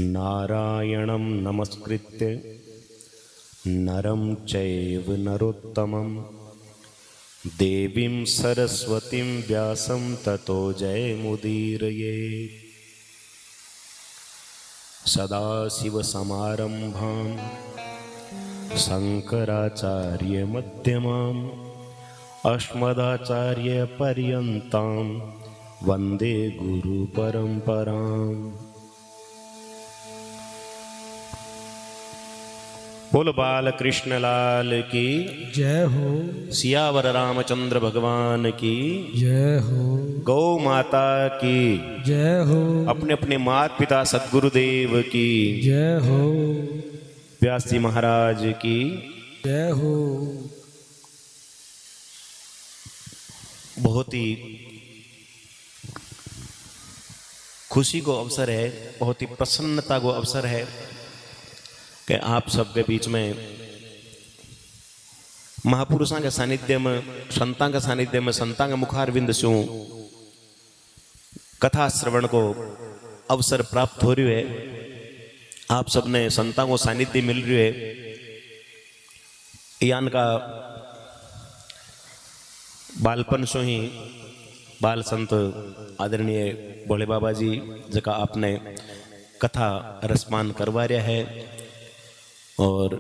नारायणं नमस्कृत्य नरं चैव नरोत्तमं देवीं सरस्वतीं व्यासं ततो जयमुदीरयेत्। सदाशिवसमारम्भां शङ्कराचार्यमध्यमाम् अस्मदाचार्यपर्यन्तां वन्दे गुरुपरम्पराम्। बोल बाल कृष्ण लाल की जय हो। सियावर रामचंद्र भगवान की जय हो। गौ माता की जय हो। अपने अपने माता पिता सद्गुरुदेव की जय हो। व्यास जी महाराज की जय हो। बहुत ही खुशी को अवसर है, बहुत ही प्रसन्नता को अवसर है कि आप सबके बीच में महापुरुषों के सानिध्य में, संतां के सानिध्य में, संतां के मुखारविंद से कथा श्रवण को अवसर प्राप्त हो रही है। आप सबने संतां को सानिध्य मिल रही है। यान का बालपन से ही बाल संत आदरणीय भोले बाबा जी जका आपने कथा रसमान करवा रहा है और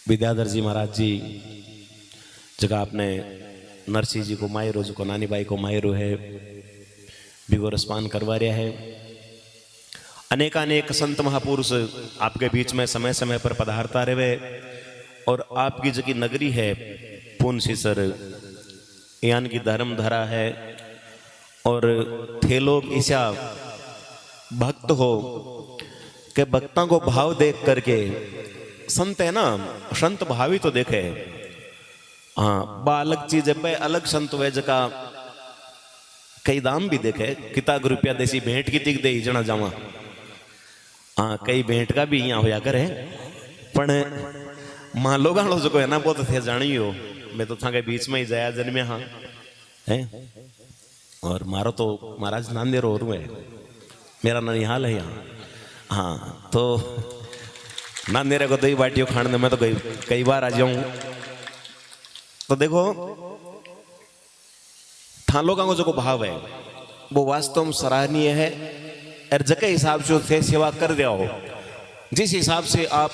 विद्याधर जी महाराज जी जगह आपने नरसिंह जी को मायरो, जो को नानी बाई को मायरो है, विगो रसपान करवा रहा है। अनेकानेक संत महापुरुष आपके बीच में समय समय पर पधारता रहे और आपकी जो की नगरी है पूनसीसर, यान की धर्म धरा है और थे लोग ऐसा भक्त हो कि भक्तों को भाव देख करके, संत है ना, संत भावी तो देखे। हाँ, बा अलग चीज है, अलग संत हुए जका कई दाम भी देखे, किताब रुपया देसी भेंट की तिक दे जना जावा। हाँ, कई भेंट का भी यहाँ होया करे, पण मां लोग जो है ना बहुत थे जानी हो। मैं तो था के बीच में ही जया जन्मे हाँ है, और मारो तो महाराज नांदेड़ और है, मेरा ननिहाल है यहाँ। हाँ, तो नांदेड़ को दही बाटियों खाने में तो कई बार आ जाऊं। तो देखो था लोगों को जो भाव है वो वास्तव में सराहनीय है। और जके हिसाब से थे सेवा कर दिया हो, जिस हिसाब से आप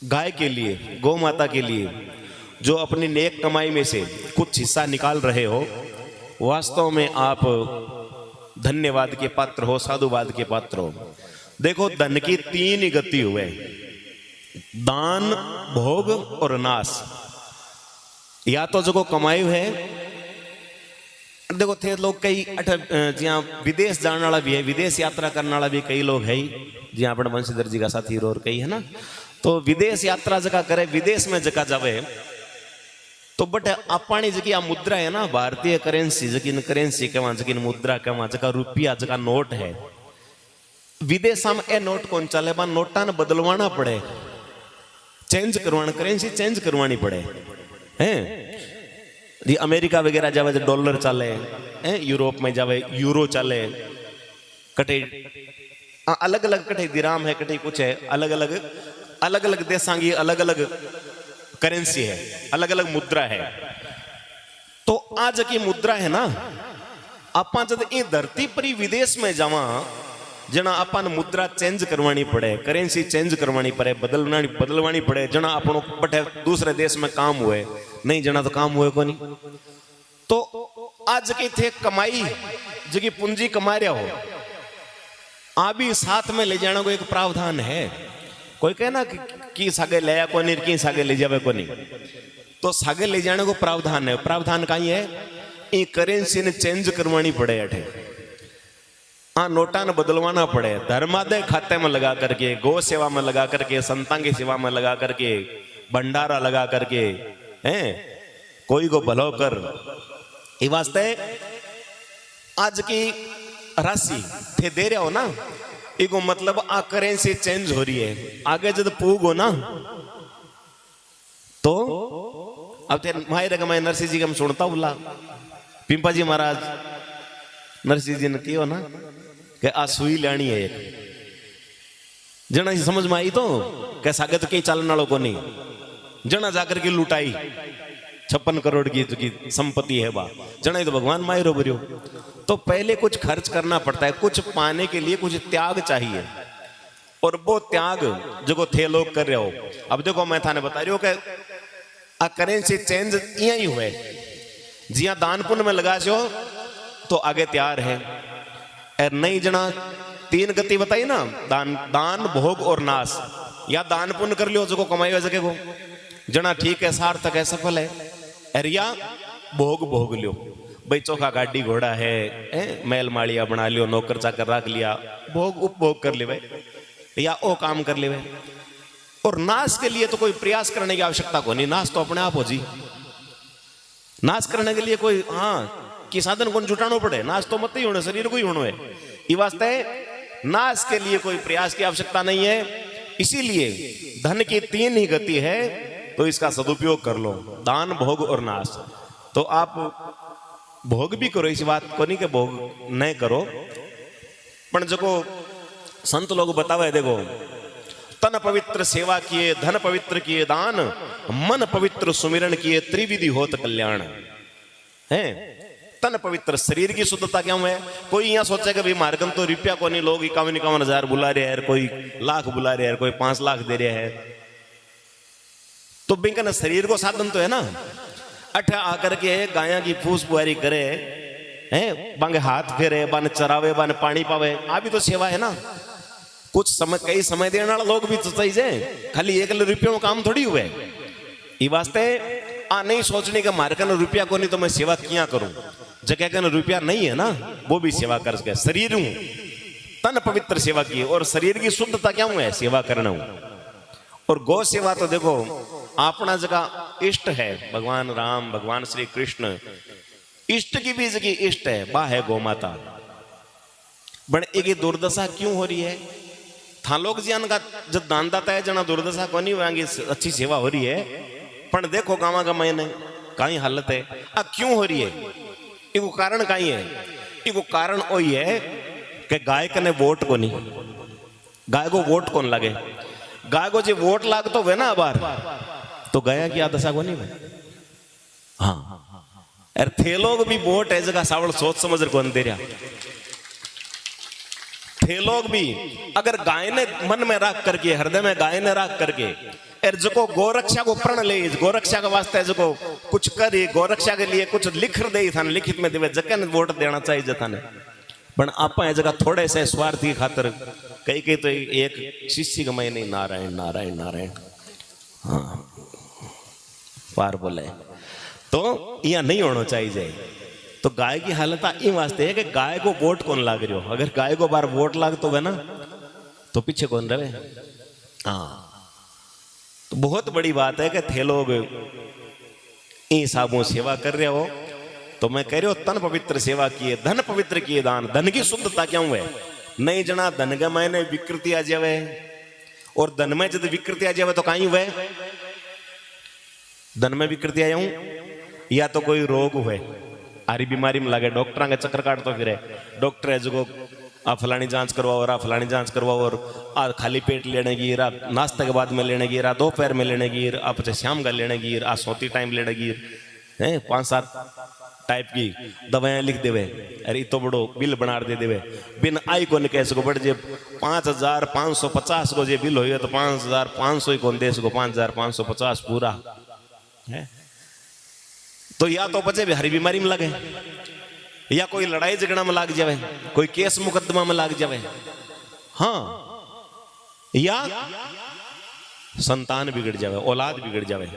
गाय के लिए, गौ माता के लिए जो अपनी नेक कमाई में से कुछ हिस्सा निकाल रहे हो, वास्तव में आप धन्यवाद के पात्र हो, साधुवाद के पात्र हो। देखो धन की तीन ही गति हुए, दान, भोग और नाश। या तो जो कमाई है, देखो थे लोग कई जहाँ विदेश जाने वाला भी है, विदेश यात्रा करने वाला भी कई लोग है, जहाँ अपने वंशीधर जी का साथी और कई है ना। तो विदेश यात्रा जगह करे, विदेश में जगह जावे तो बट अपनी जगह आ मुद्रा है ना, भारतीय करेंसी जगह करेंसी कहवा, जगह मुद्रा कहवा, जगह रुपया, जगह नोट है। विदेश में ए नोट कौन चले, बा नोटा ने बदलवाना पड़े, चेंज करवाना, करेंसी चेंज करवानी पड़े हैं। जी अमेरिका वगैरह जावे तो डॉलर चले हैं, यूरोप में जावे यूरो चले, कटे अलग अलग कटे दिराम है, कटे कुछ है, अलग अलग देशों की अलग अलग करेंसी है, अलग अलग मुद्रा है। तो आज की मुद्रा है ना, आपा जब ये धरती पर ही विदेश में जावा, जना अपन मुद्रा चेंज करवानी पड़े, करेंसी चेंज करवानी पड़े, बदलवानी पड़े, जना अपनों बटे दूसरे देश में काम हुए नहीं, जना तो काम हुए को नहीं। तो आज की थे कमाई जगी पूंजी कमा रहा हो, आ भी साथ में ले जाने को एक प्रावधान है। कोई कहे ना कि सागे ले को नहीं, कि सागे ले जावे को नहीं, तो सागे ले जाने को प्रावधान है। प्रावधान कहीं है, ये करेंसी ने चेंज करवानी पड़े, अठे हाँ नोटा ने बदलवाना पड़े, धर्मादय खाते में लगा करके, गौ सेवा में लगा करके, संतां की सेवा में लगा करके, भंडारा लगा करके, हैं कोई को भलो कर। ये वास्ते आज की राशि थे दे रहे हो ना, इको मतलब आ करेंसी चेंज हो रही है। आगे जब पूग हो ना तो अब थे माहिर मैं नरसिंह जी का सुनता बोला पिंपा जी महाराज नरसिंह जी ने कियो ना कि आ सुई लेनी है एक जना समझ में आई तो क्या सागे तो कहीं चालन वालों को नहीं जना जाकर के लुटाई 56 करोड़ की संपत्ति है बा जना तो भगवान मायरो भरियो। तो पहले कुछ खर्च करना पड़ता है, कुछ पाने के लिए कुछ त्याग चाहिए और वो त्याग जो थे लोग कर रहे हो। अब देखो मैं थाने बता रही हूँ कि आ करेंसी चेंज यही हुए जिया दान पुण्य में लगा सो तो आगे तैयार है। और नहीं जना 3 गति बताई ना दान दान भोग और नाश। या दान पुण्य कर लियो जो कमाई हो सके को जना ठीक है सार्थक है सफल है। और या भोग भोग लियो भाई चौका गाड़ी घोड़ा है मैल मालिया बना लियो नौकर चाकर रख लिया भोग उपभोग कर ले या ओ काम कर ले। और नाश के लिए तो कोई प्रयास करने की आवश्यकता को नहीं, नाश तो अपने आप हो जी। नाश करने के लिए कोई कि साधन को जुटाना पड़े, नाश तो मत ही होने शरीर को ही होना है। ये वास्ते नाश के लिए कोई प्रयास की आवश्यकता नहीं है। इसीलिए धन की 3 ही गति है तो इसका सदुपयोग कर लो, दान भोग और नाश। तो आप भोग भी करो, इस बात को नहीं कि भोग नहीं करो, पर जो संत लोग बतावे देखो तन पवित्र सेवा किए धन पवित्र किए दान मन पवित्र सुमिरन किए त्रिविधि होत कल्याण है। तन पवित्र शरीर की शुद्धता क्या है। कोई यहाँ सोचेगा भाई मार्गम तो रुपया को नहीं, लोग 51,000 बुला रहे हैं, कोई लाख बुला रहे हैं, कोई 5 लाख दे रहे हैं, तो बिंकन शरीर को साधन तो है ना। अठा आकर के गाया की फूस बुआरी करे हैं, बांगे हाथ फेरे, बान चरावे, बान पानी पावे, आ भी तो सेवा है ना। कुछ समय कई समय देने वाला लोग भी तो चाहिए, खाली 1 रुपये में काम थोड़ी हुए। ये वास्ते आ नहीं सोचने का मार्ग न रुपया को नहीं तो मैं सेवा किया करूं, जगह का रुपया नहीं है ना वो भी सेवा कर सके। शरीर हूं तन पवित्र सेवा की और शरीर की शुद्धता क्या है सेवा करना हूं। और गौ सेवा तो देखो अपना जगह इष्ट है, भगवान राम भगवान श्री कृष्ण इष्ट की भी जगह इष्ट है, बा है गौ माता। बट एक दुर्दशा क्यों हो रही है। था लोग जियान का जब दान दाता है जना दुर्दशा को नहीं होंगी, अच्छी सेवा हो रही है, पर देखो गाँव का मैंने कहीं हालत है क्यों हो रही है। इको कारण कहीं है, इको कारण वही है कि गाय कने वोट को नहीं, गाय को वोट कौन लगे। गाय को जो वोट लाग तो वे ना बार तो गया की दशा को नहीं। हाँ अरे थे लोग भी वोट है जगह सावल सोच समझ कौन दे रहा। थे लोग भी अगर गाय ने मन में रख करके हृदय में गाय ने रख करके जो गोरक्षा को प्रण ले, गोरक्षा के वास्ते जो कुछ करे, गोरक्षा के लिए कुछ लिख दे था लिखित में देवे जगह ने वोट देना चाहिए जता ने। पर आप जगह थोड़े से स्वार्थी खातर कई तो एक शिष्य कमाई नहीं, नारायण नारायण नारायण हाँ पार बोले तो यह नहीं होना चाहिए। तो गाय की हालत ये वास्ते है कि गाय को वोट कौन लाग रही हो। अगर गाय को बार वोट लाग तो वे ना तो पीछे कौन रहे। हाँ तो बहुत बड़ी बात है कि थे लोग हिसाबों सेवा कर रहे हो। तो मैं कह रही हूं तन पवित्र सेवा किए धन पवित्र किए दान। धन की शुद्धता क्यों है नहीं जना, धन के मैंने विकृति आ जावे और धन में जब विकृति आ जावे तो कहीं हुए धन में विकृति आया हूं या तो कोई रोग हुए आरी बीमारी में लगे डॉक्टर के चक्कर काट तो फिर डॉक्टर है जो आ फलानी जांच करवाओ और आ फलानी जांच करवाओ और आ खाली पेट लेने की रा नाश्ते के बाद में लेने की रा दोपहर में लेने की आ पचे शाम का लेने की आ सोती टाइम लेने की है 5-7 टाइप की दवाएं लिख देवे। अरे तो बड़ो बिल बना दे देवे बिन आई को नहीं कह सको बट जे 5,550 को जे बिल हो तो 5,500 ही कौन दे सको 5,550 पूरा है। तो या तो बचे हरी बीमारी में लगे या कोई लड़ाई झगड़ा में लाग जावे, कोई केस मुकदमा में लाग जावे। हाँ या संतान बिगड़ जावे, औलाद बिगड़ जावे।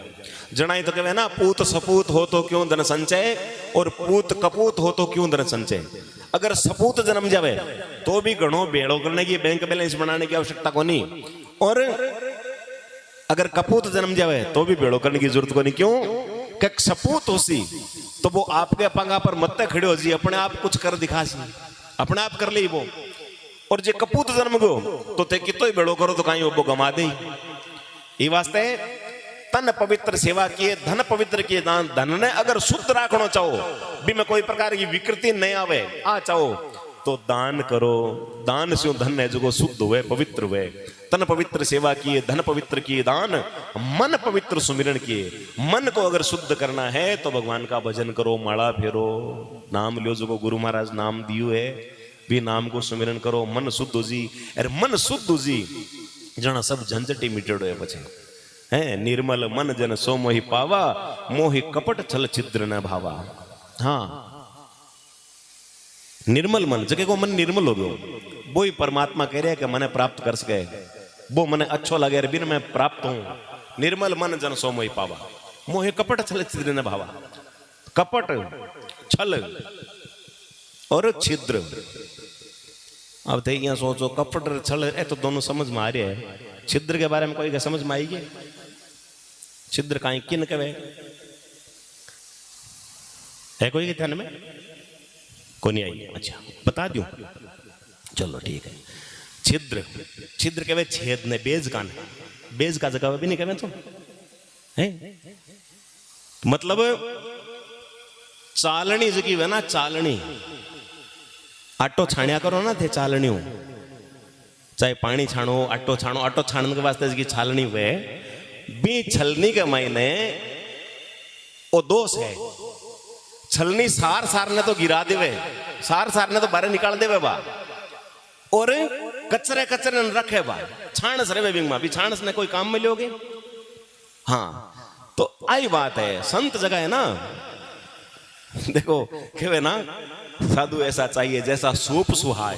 जनाई तो कहे ना पूत सपूत हो तो क्यों धन संचय और पूत कपूत हो तो क्यों धन संचय। अगर सपूत जन्म जावे तो भी घणो बेड़ो करने की बैंक बैलेंस बनाने की आवश्यकता को नहीं, और अगर कपूत जन्म जावे तो भी बेड़ो करने की जरूरत को नहीं। क्यों कि सपूत हो सी तो वो आपके पंगा पर मत्ते खड़े हो जी, अपने आप कुछ कर दिखा सी, अपने आप कर ले वो। और जे कपूत जन्म गो तो ते कितो बेड़ो करो तो कहीं वो गमा दे। ये वास्ते तन पवित्र सेवा किए, धन पवित्र किए दान। धन ने अगर शुद्ध राखना चाहो, भी में कोई प्रकार की विकृति नहीं आवे आ चाहो तो दान करो। दान से धन है जो शुद्ध हुए, पवित्र हुए। तन पवित्र सेवा किए, धन पवित्र किए दान, मन पवित्र सुमिरन किए। मन को अगर शुद्ध करना है तो भगवान का भजन करो, माला फेरो, नाम लो जो गुरु महाराज नाम दियो है, भी नाम को सुमिरन करो। मन शुद्ध हो जी, अरे मन शुद्ध हो जी जना सब झंझटी मिटेड़ो है पछे है। निर्मल मन जन सो मोहि पावा, मोहि कपट छल छिद्र न भावा। हाँ, निर्मल मन, जगह को मन निर्मल हो गयो, वो ही परमात्मा कह रहे हैं कि मने प्राप्त कर सके, वो मने अच्छो लगे, बिन मैं प्राप्त हूं। निर्मल मन जन सो मोहि पावा, मोहि कपट छल छिद्र न भावा। कपट, छल और छिद्र। अब थे यहाँ सोचो कपट और छल है तो दोनों समझ में आ रहे हैं। छिद्र के बारे में कोई क्या समझ में आई गई? छिद्र कहीं किन कवे है कोई के ध्यान में को नहीं आई? अच्छा बता दूं, चलो ठीक है। छिद्र, छिद्र कहे छेद ने, बेज का नहीं, बेज का जगह भी नहीं कहे तो है। मतलब चालनी जगी है ना, चालनी आटो छाण्या करो ना थे चालनी, चाहे पानी छाणो, आटो छाणो, आटो छाणने के वास्ते की छालनी हुए बी छलनी के मायने वो दोष है। छलनी सार सार ने तो गिरा देवे, सार सार ने तो बाहर निकाल देवे बा, और कचरे कचरे ने रखे बा। छाणस रहे बिंग में भी छाणस ने कोई काम में लोगे। हाँ तो आई बात है, संत जगह है ना। देखो कहे ना साधु ऐसा चाहिए जैसा सूप सुहाए।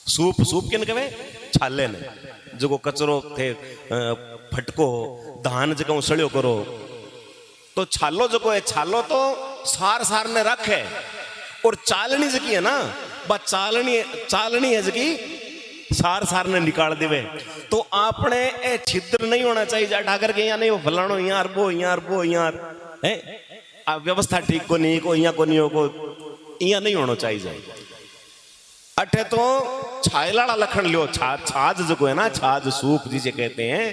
सूप, सूप किन कहे? छाले ने जो कचरो थे फटको धान जगह सड़ियो करो तो छालो जो है, छालो तो सार सार ने रखे, और चालनी जकी है ना बा चालनी, चालनी है जकी सार सार ने निकाल देवे। तो आपने ए छिद्र नहीं होना चाहिए जाटा करके यहाँ नहीं वो फलानो यहाँ वो यहाँ वो यहाँ है व्यवस्था ठीक को नहीं को यहाँ को नहीं हो को यहाँ नहीं होना चाहिए। अठे तो छायलाड़ा लखन लियो, छाज जो है ना, छाज सूप जिसे कहते हैं,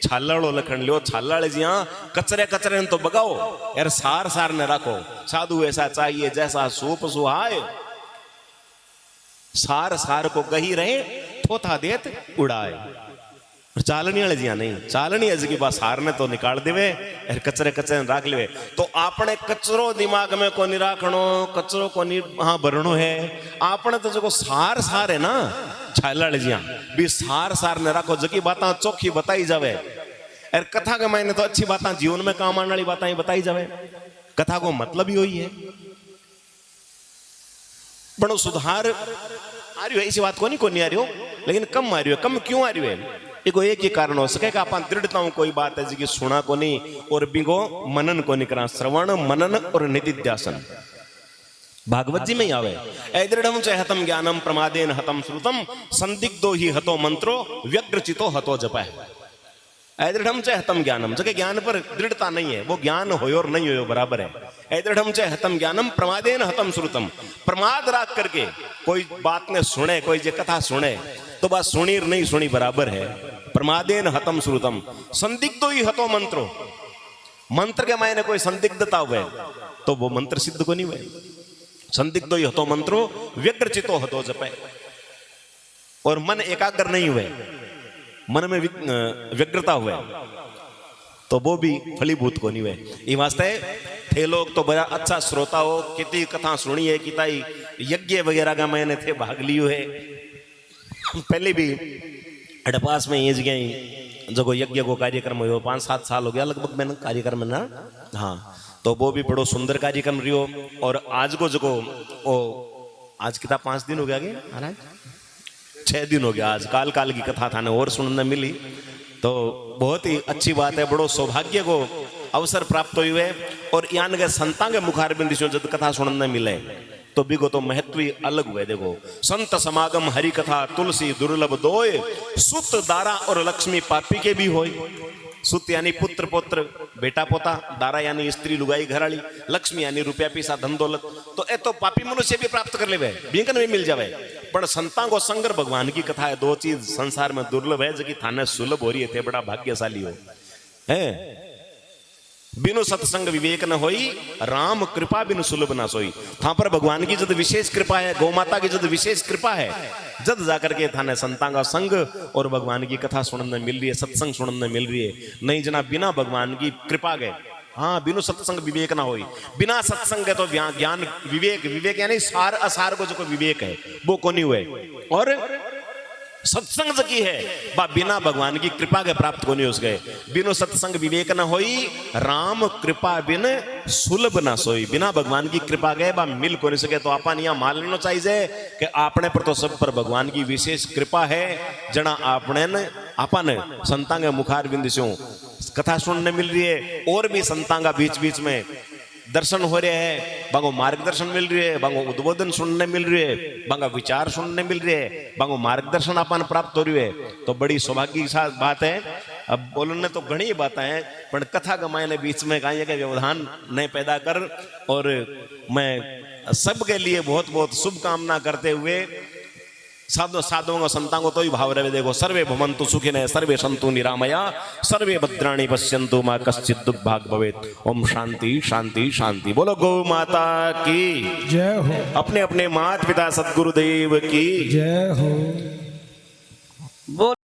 छालाड़ो लखन लियो। छालाड़े जी यहाँ कचरे कचरे तो बगाओ यार, सार सार ने रखो। साधु ऐसा चाहिए जैसा सूप सुहाए, सार सार को गही रहे, थोथा देत उड़ाए। चालनी वाले जी नहीं, चालनी है की बात सार ने तो निकाल देवे, कचरे कचरे राख लेवे। तो आपने कचरो दिमाग में को नहीं राखनो, कचरो को नहीं हाँ भरनो है। आपने तो जो सार सार है ना छाला जी भी सार सार ने राखो, जकी बातें चौखी बताई जावे। और कथा के मायने तो अच्छी बातें जीवन में काम आने वाली बातें बताई जावे। कथा को मतलब ही वही है। बड़ो सुधार आ रही है, इसी बात को नहीं आ रही हो, लेकिन कम आ रही है। कम क्यों आ रही है? देखो एक ही कारण हो सके कि अपन दृढ़ता हूं कोई बात है जी सुना को नहीं और बिगो मनन को नहीं करा। श्रवण मनन और निधिध्यासन भागवत जी में ही आवे। ऐदृढ़म च हतम ज्ञानम प्रमादेन हतम श्रुतम संदिग्धो ही हतो मंत्रो व्यग्रचितो हतो जपः। ऐदृढ़म च हतम ज्ञानम, जगह ज्ञान पर दृढ़ता नहीं है, वो ज्ञान हो और नहीं हो बराबर है। ऐदृढ़म च हतम ज्ञानम प्रमादेन हतम श्रुतम, प्रमाद राख करके कोई बात ने सुने, कोई जे कथा सुने तो बात सुनी नहीं सुनी बराबर है। प्रमादेन हतम श्रुतम संदिग्धो ही हतो मंत्रो, मंत्र के मायने कोई संदिग्धता हुए तो वो मंत्र सिद्ध को नहीं हुए। संदिग्धो ही हतो मंत्रो व्यग्रचितो हतो जपः। और मन एकाग्र नहीं हुए, मन में व्यग्रता हुए तो वो भी फलीभूत को नहीं हुए। ये वास्ते थे लोग तो बड़ा अच्छा श्रोता हो, कितनी कथा सुनी है, किताई यज्ञ वगैरह का मैंने थे भाग लियो है। पहले भी अडपास में ये जगह जो यज्ञ को कार्यक्रम हो 5-7 साल हो गया लगभग मैंने कार्यक्रम ना। हाँ तो वो भी बड़ो सुंदर कार्यक्रम रियो। और आज को जो ओ आज कितना 5 दिन हो गया कि महाराज 6 दिन हो गया। आज काल काल की कथा था और सुनने मिली तो बहुत ही अच्छी बात है। बड़ो सौभाग्य को अवसर प्राप्त हुए और यान के संता के मुखार बिंदी जब कथा सुनने मिले तो बिगो तो महत्व ही अलग हुए। देखो संत समागम हरि कथा तुलसी दुर्लभ दोय, सुत दारा और लक्ष्मी पापी के भी होय। सुत यानी पुत्र पुत्र बेटा पोता, दारा यानी स्त्री लुगाई घराली, लक्ष्मी यानी रुपया पैसा धन दौलत। तो ए तो पापी मनुष्य भी प्राप्त कर ले, बिंकन भी मिल जावे। पर संतां को संगर भगवान की कथा है। दो चीज संसार में दुर्लभ है जो कि थाने सुलभ हो रही है, थे बड़ा भाग्यशाली हो है। बिनु सत्संग विवेक न होई, राम कृपा बिनु सुलभ ना सोई। था पर भगवान की जद विशेष कृपा है, गौ माता की जद विशेष कृपा है, जद जाकर के थाने संतां का संग और भगवान की कथा सुनने मिल रही है, सत्संग सुनने मिल रही है। नहीं जना बिना भगवान की कृपा गए, हाँ बिनु सत्संग विवेक ना होई। बिना सत्संग के तो ज्ञान विवेक, विवेक यानी सार असार को जो विवेक है वो को नहीं हुए। और सत्संग जो की है बा बिना भगवान की कृपा के प्राप्त को नहीं हो गए। बिनु सत्संग विवेक न होई, राम कृपा बिन सुलभ ना सोई। बिना भगवान की कृपा गए बा मिल को नहीं सके। तो अपन यहाँ मान लेना चाहिए कि आपने पर तो सब पर भगवान की विशेष कृपा है। जना आपने अपन संतां के मुखार बिंद से कथा सुनने मिल रही है, और भी संतां का बीच बीच में दर्शन हो रहे हैं, बांगो मार्गदर्शन मिल रही है, बांगो उद्बोधन सुनने मिल रही है, बांगा विचार सुनने मिल रहे हैं, बांगो मार्गदर्शन अपन प्राप्त हो रही है। तो बड़ी सौभाग्य की साथ बात है। अब बोलने तो घनी बातें हैं, पर कथा गमाने बीच में कहा कि व्यवधान नहीं पैदा कर। और मैं सबके लिए बहुत बहुत शुभकामना करते हुए साधुओं का संतां को तो ही भाव रहे। देखो, सर्वे भवन्तु सुखिनः, सर्वे सन्तु निरामया, सर्वे भद्राणि पश्यन्तु मा कश्चित् दुर्भाग् भवेत्। ओम शांति शांति शांति। बोलो गौ माता की जय हो, अपने अपने माता पिता सद्गुरुदेव की जय हो। बोल।